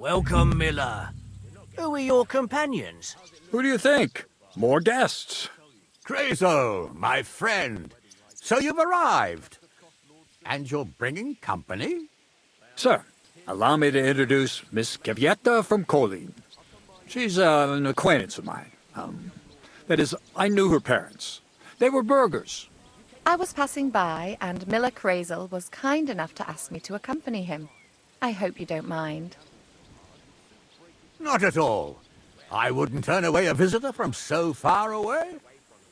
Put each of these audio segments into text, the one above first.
Welcome, Miller. Who are your companions? Who do you think? More guests. Crazo, my friend. So you've arrived. And you're bringing company? Sir, allow me to introduce Miss Kvyetta from Kolin. She's an acquaintance of mine. That is, I knew her parents. They were burghers. I was passing by, and Miller Crazel was kind enough to ask me to accompany him. I hope you don't mind. Not at all. I wouldn't turn away a visitor from so far away.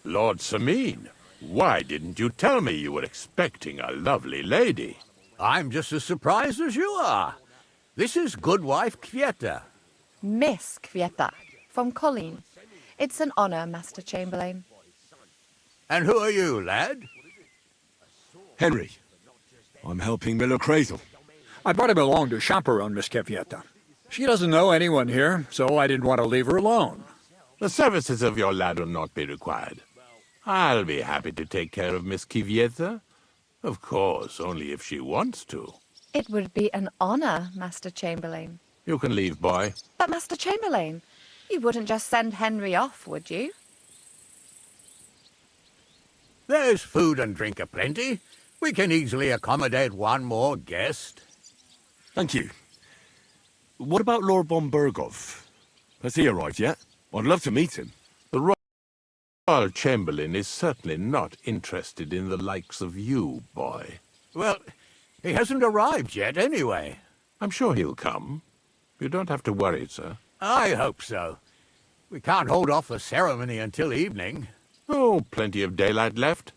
Lord Semine, why didn't you tell me you were expecting a lovely lady? I'm just as surprised as you are. This is Goodwife Kvyetta. Miss Kvyetta, from Colleen. It's an honor, Master Chamberlain. And who are you, lad? Henry. I'm helping Miller Crazel. I brought him along to chaperone Miss Kvyetta. She doesn't know anyone here, so I didn't want to leave her alone. The services of your lad will not be required. I'll be happy to take care of Miss Kvyetta. Of course, only if she wants to. It would be an honor, Master Chamberlain. You can leave, boy. But, Master Chamberlain, you wouldn't just send Henry off, would you? There's food and drink aplenty. We can easily accommodate one more guest. Thank you. What about Lord von Berghoff? Has he arrived yet? I'd love to meet him. The Royal Chamberlain is certainly not interested in the likes of you, boy. Well, he hasn't arrived yet anyway. I'm sure he'll come. You don't have to worry, sir. I hope so. We can't hold off the ceremony until evening. Oh, plenty of daylight left.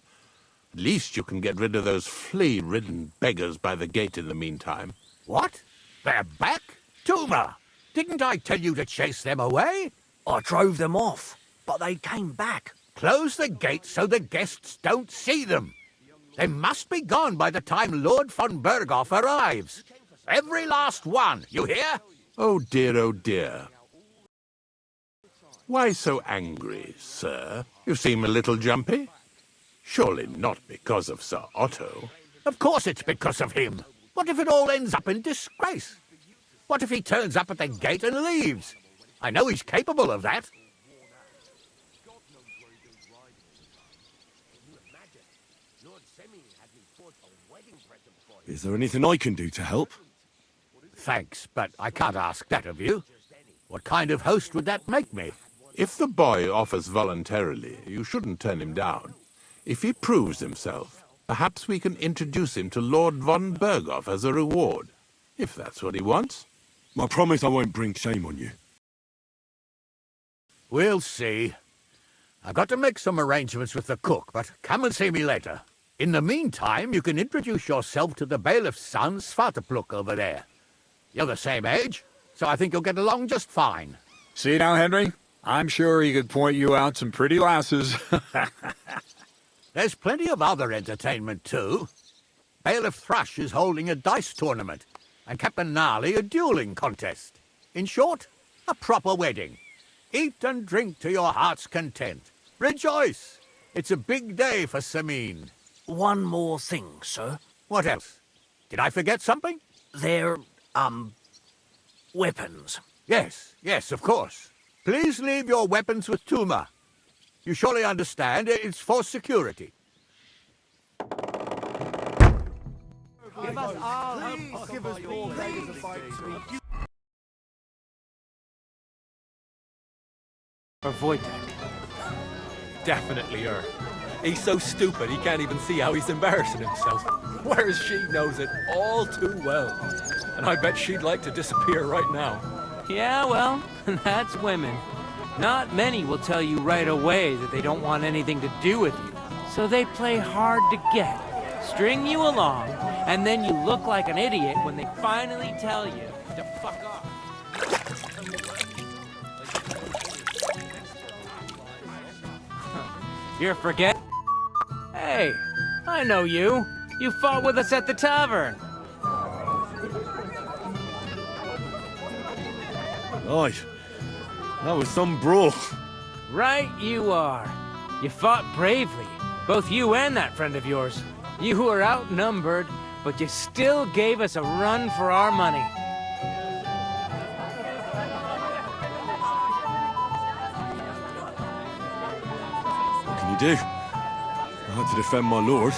At least you can get rid of those flea-ridden beggars by the gate in the meantime. What? They're back? Tuma! Didn't I tell you to chase them away? I drove them off, but they came back. Close the gate so the guests don't see them. They must be gone by the time Lord von Berghoff arrives. Every last one, you hear? Oh dear, oh dear. Why so angry, sir? You seem a little jumpy. Surely not because of Sir Otto. Of course it's because of him. What if it all ends up in disgrace? What if he turns up at the gate and leaves? I know he's capable of that. Is there anything I can do to help? Thanks, but I can't ask that of you. What kind of host would that make me? If the boy offers voluntarily, you shouldn't turn him down. If he proves himself, perhaps we can introduce him to Lord von Berghoff as a reward, if that's what he wants. I promise I won't bring shame on you. We'll see. I've got to make some arrangements with the cook, but come and see me later. In the meantime, you can introduce yourself to the bailiff's son, Svatopluk, over there. You're the same age, so I think you'll get along just fine. See now, Henry? I'm sure he could point you out some pretty lasses. There's plenty of other entertainment, too. Bailiff Thrush is holding a dice tournament, and Captain Gnarly a dueling contest. In short, a proper wedding. Eat and drink to your heart's content. Rejoice! It's a big day for Semine. One more thing, sir. What else? Did I forget something? They're, weapons. Yes, of course. Please leave your weapons with Tuma. You surely understand it's for security. Or Wojtek. Definitely her. He's so stupid he can't even see how he's embarrassing himself. Whereas she knows it all too well. And I bet she'd like to disappear right now. Yeah, well, that's women. Not many will tell you right away that they don't want anything to do with you. So they play hard to get, string you along, and then you look like an idiot when they finally tell you to fuck off. You're forgetting? Hey, I know you. You fought with us at the tavern. Aye, that was some brawl. Right you are. You fought bravely, both you and that friend of yours. You were outnumbered, but you still gave us a run for our money. do. I had to defend my lord.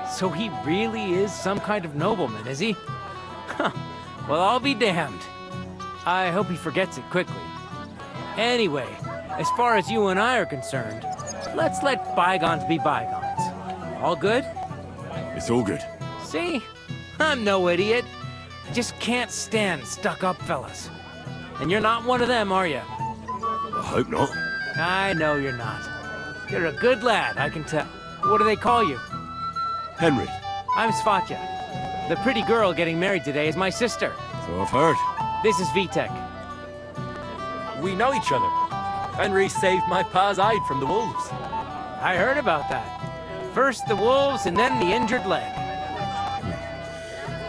So he really is some kind of nobleman, is he? Huh. Well, I'll be damned. I hope he forgets it quickly. Anyway, as far as you and I are concerned, let's let bygones be bygones. All good? It's all good. See? I'm no idiot. I just can't stand stuck-up fellas. And you're not one of them, are you? I hope not. I know you're not. You're a good lad, I can tell. What do they call you? Henry. I'm Svatja. The pretty girl getting married today is my sister. So I've heard. This is Vitek. We know each other. Henry saved my pa's hide from the wolves. I heard about that. First the wolves and then the injured leg.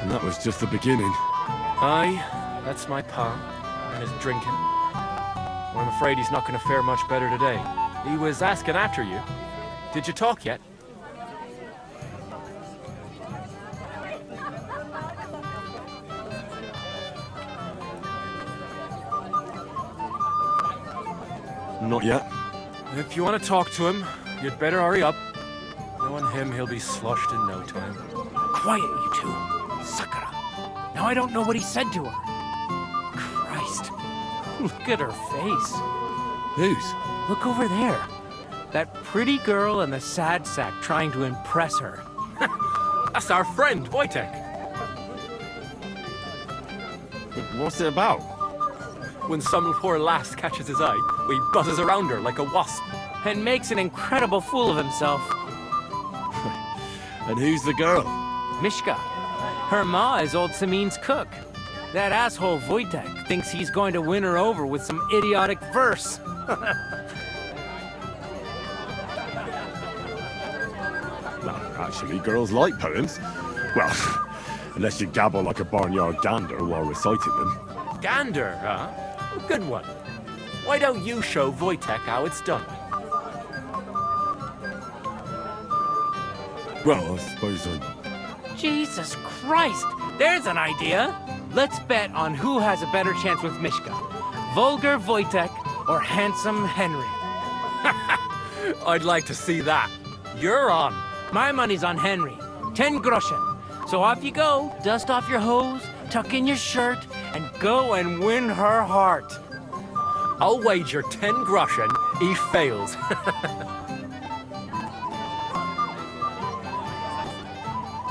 And that was just the beginning. Aye, that's my pa, and his drinking. Well, I'm afraid he's not going to fare much better today. He was asking after you. Did you talk yet? Not yet. If you want to talk to him, you'd better hurry up. Knowing him, he'll be sloshed in no time. Quiet, you two. Sakura. Now I don't know what he said to her. Christ. Look at her face. Whose? Look over there. That pretty girl and the sad sack trying to impress her. That's our friend, Wojtek. What's it about? When some poor lass catches his eye, he buzzes around her like a wasp. And makes an incredible fool of himself. And who's the girl? Mishka. Her ma is old Semin's cook. That asshole Wojtek thinks he's going to win her over with some idiotic verse. Well, actually, girls like poems. Well, unless you gabble like a barnyard gander while reciting them. Gander, huh? Good one. Why don't you show Wojtek how it's done? Well, I suppose I... Jesus Christ! There's an idea! Let's bet on who has a better chance with Mishka. Vulgar Wojtek or handsome Henry. I'd like to see that. You're on. My money's on Henry. 10 groschen. So off you go, dust off your hose, tuck in your shirt, and go and win her heart. I'll wager 10 groschen he fails.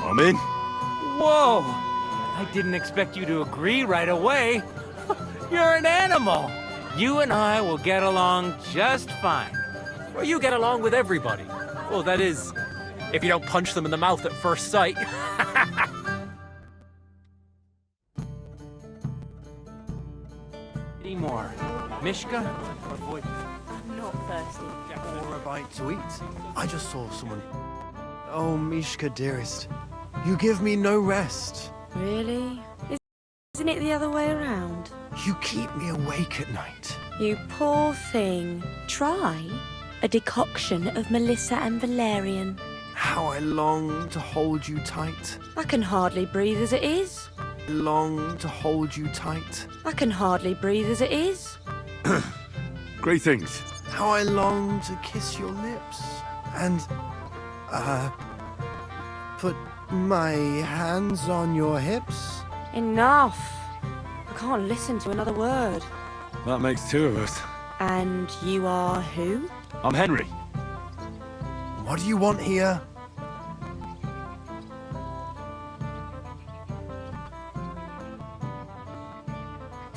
I'm in. Whoa! I didn't expect you to agree right away. You're an animal. You and I will get along just fine. Well, you get along with everybody. Well, that is, if you don't punch them in the mouth at first sight. Any more? Mishka or Wojtek? I'm not thirsty. Or a bite to eat. I just saw someone. Oh, Mishka, dearest. You give me no rest. Really? Isn't it the other way around? You keep me awake at night. You poor thing. Try a decoction of Melissa and valerian. How I long to hold you tight. I can hardly breathe as it is. Long to hold you tight. I can hardly breathe as it is. Great things. How I long to kiss your lips. And, put my hands on your hips. Enough. I can't listen to another word. That makes two of us. And you are who? I'm Henry. What do you want here?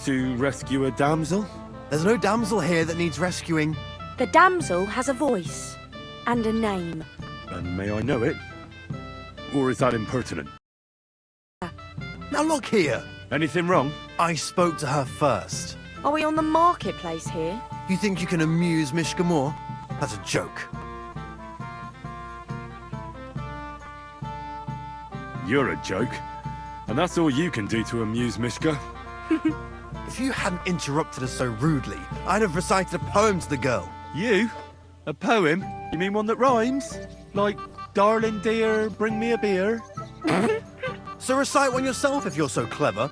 To rescue a damsel? There's no damsel here that needs rescuing. The damsel has a voice and a name. And may I know it? Or is that impertinent? Now look here. Anything wrong? I spoke to her first. Are we on the marketplace here? You think you can amuse Mishka more? That's a joke. You're a joke. And that's all you can do to amuse Mishka. If you hadn't interrupted us so rudely, I'd have recited a poem to the girl. You? A poem? You mean one that rhymes? Like, darling dear, bring me a beer? So recite one yourself if you're so clever.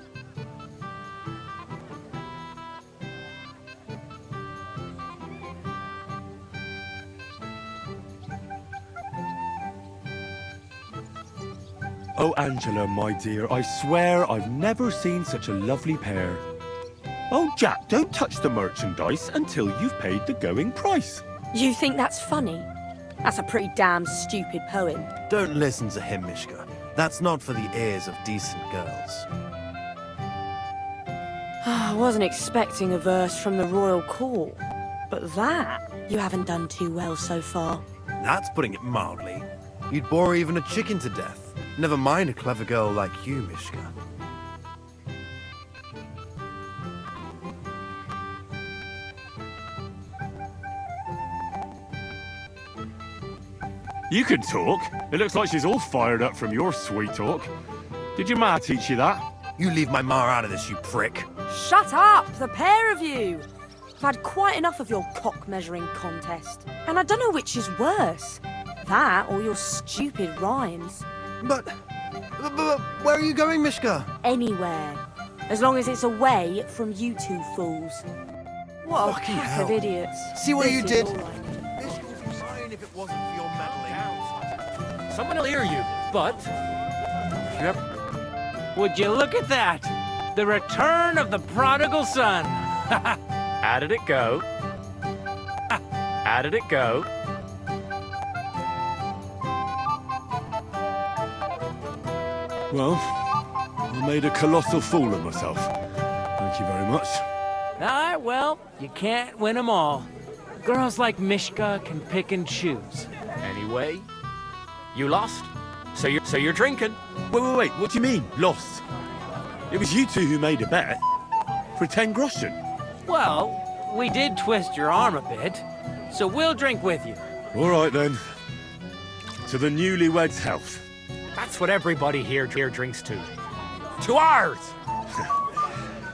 Oh, Angela, my dear, I swear I've never seen such a lovely pair. Oh, Jack, don't touch the merchandise until you've paid the going price. You think that's funny? That's a pretty damn stupid poem. Don't listen to him, Mishka. That's not for the ears of decent girls. I wasn't expecting a verse from the royal court, but that you haven't done too well so far. That's putting it mildly. You'd bore even a chicken to death. Never mind a clever girl like you, Mishka. You can talk. It looks like she's all fired up from your sweet talk. Did your ma teach you that? You leave my ma out of this, you prick. Shut up, the pair of you! I've had quite enough of your cock-measuring contest. And I don't know which is worse. That or your stupid rhymes. But where are you going, Mishka? Anywhere. As long as it's away from you two fools. What a Fucking pack hell. of idiots. See what This you is did? all I know. This would be fine if it wasn't for your meddling. Someone will hear you, but... Yep. Would you look at that? The return of the prodigal son. How did it go? How did it go? Well, I made a colossal fool of myself. Thank you very much. Alright, well, you can't win 'em all. Girls like Mishka can pick and choose. Anyway, you lost. So you're drinking. Wait, what do you mean, lost? It was you two who made a bet. For 10 groschen. Well, we did twist your arm a bit, so we'll drink with you. All right, then. To the newlyweds' health. That's what everybody here drinks to. To ours!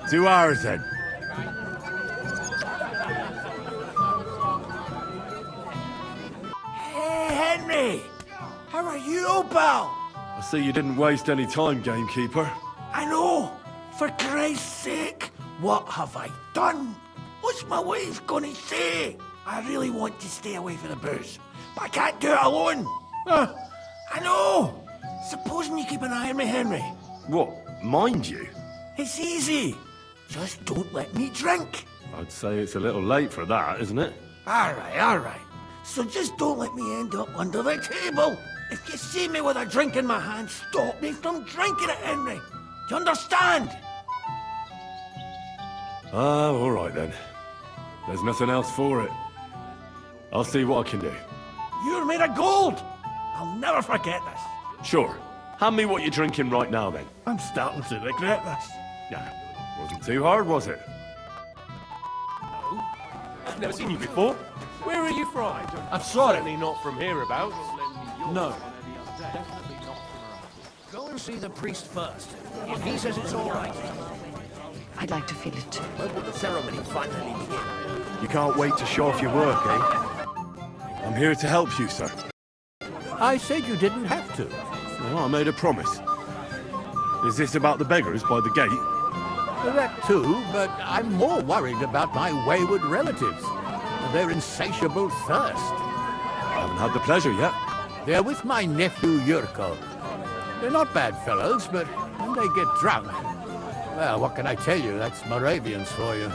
To ours, then. Hey, Henry! How are you, pal? I see you didn't waste any time, gamekeeper. I know. For Christ's sake, what have I done? What's my wife gonna say? I really want to stay away from the booze, but I can't do it alone. I know. Supposing you keep an eye on me, Henry. What, mind you? It's easy. Just don't let me drink. I'd say it's a little late for that, isn't it? All right. So just don't let me end up under the table. If you see me with a drink in my hand, stop me from drinking it, Henry. Do you understand? All right then. There's nothing else for it. I'll see what I can do. You're made of gold. I'll never forget this. Sure. Hand me what you're drinking right now, then. I'm starting to regret this. Yeah. Wasn't too hard, was it? I've never seen you before. Where are you from? I'm sorry. Certainly not from hereabouts. No. Go and see the priest first. If he says it's all right, I'd like to feel it too. when will the ceremony finally begin? You can't wait to show off your work, eh? I'm here to help you, sir. I said you didn't have to. Well, I made a promise. Is this about the beggars by the gate? That too, but I'm more worried about my wayward relatives and their insatiable thirst. I haven't had the pleasure yet. They're with my nephew Yurko. They're not bad fellows, but when they get drunk, well, what can I tell you? That's Moravians for you.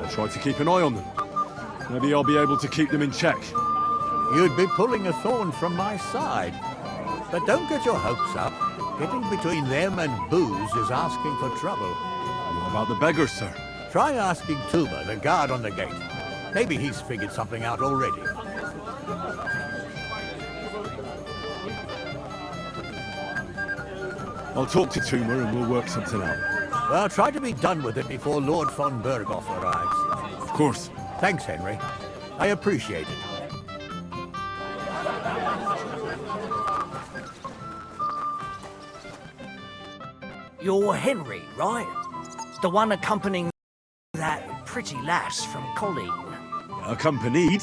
I'll try to keep an eye on them. Maybe I'll be able to keep them in check. You'd be pulling a thorn from my side. But don't get your hopes up. Getting between them and booze is asking for trouble. What about the beggars, sir? Try asking Tuba, the guard on the gate. Maybe he's figured something out already. I'll talk to Tuma and we'll work something out. Well, try to be done with it before Lord von Berghoff arrives. Of course. Thanks, Henry. I appreciate it. You're Henry, right? The one accompanying that pretty lass from Colleen. Accompanied.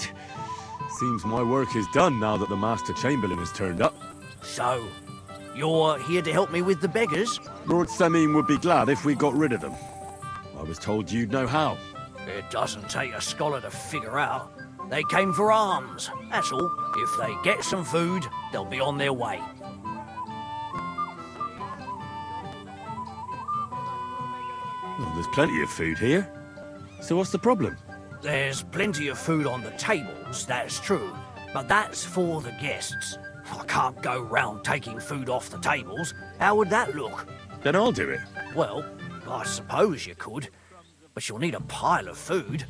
Seems my work is done now that the Master Chamberlain has turned up. So, you're here to help me with the beggars? Lord Semim would be glad if we got rid of them. I was told you'd know how. It doesn't take a scholar to figure out. They came for alms, that's all. If they get some food, they'll be on their way. there's plenty of food here. So what's the problem? There's plenty of food on the tables, that's true, but that's for the guests. I can't go round taking food off the tables. How would that look? Then I'll do it. Well, I suppose you could, but you'll need a pile of food.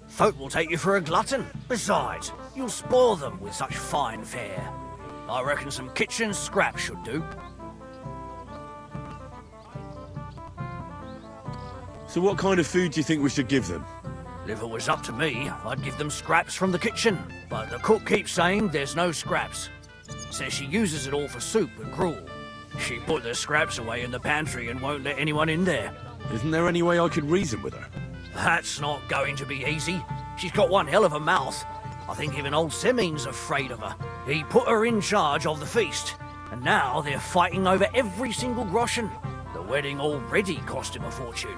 Folk will take you for a glutton. Besides, you'll spoil them with such fine fare. I reckon some kitchen scraps should do. So what kind of food do you think we should give them? If it was up to me, I'd give them scraps from the kitchen. But the cook keeps saying there's no scraps. Says she uses it all for soup and gruel. She put the scraps away in the pantry and won't let anyone in there. Isn't there any way I could reason with her? That's not going to be easy. She's got one hell of a mouth. I think even old Semin's afraid of her. He put her in charge of the feast, and now they're fighting over every single groschen. The wedding already cost him a fortune.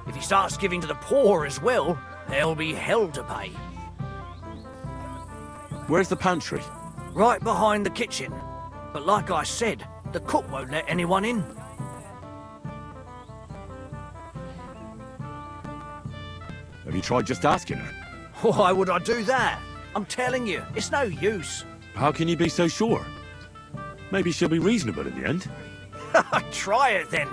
If he starts giving to the poor as well, there'll be hell to pay. Where's the pantry? Right behind the kitchen. But like I said, the cook won't let anyone in. Have you tried just asking her? Why would I do that? I'm telling you, it's no use. How can you be so sure? Maybe she'll be reasonable in the end. Try it then.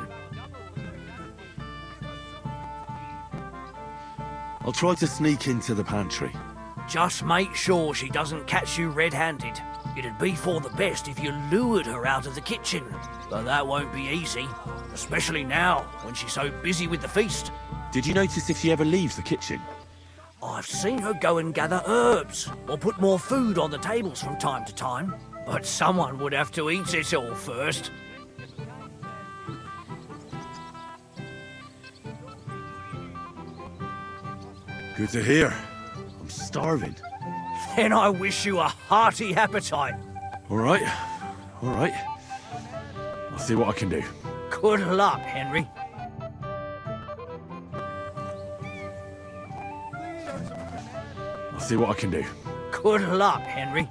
I'll try to sneak into the pantry. Just make sure she doesn't catch you red-handed. It'd be for the best if you lured her out of the kitchen. But that won't be easy, especially now, when she's so busy with the feast. Did you notice if she ever leaves the kitchen? I've seen her go and gather herbs, or put more food on the tables from time to time. But someone would have to eat it all first. Good to hear. I'm starving. Then I wish you a hearty appetite. All right. All right. I'll see what I can do. Good luck, Henry. I'll see what I can do. Good luck, Henry.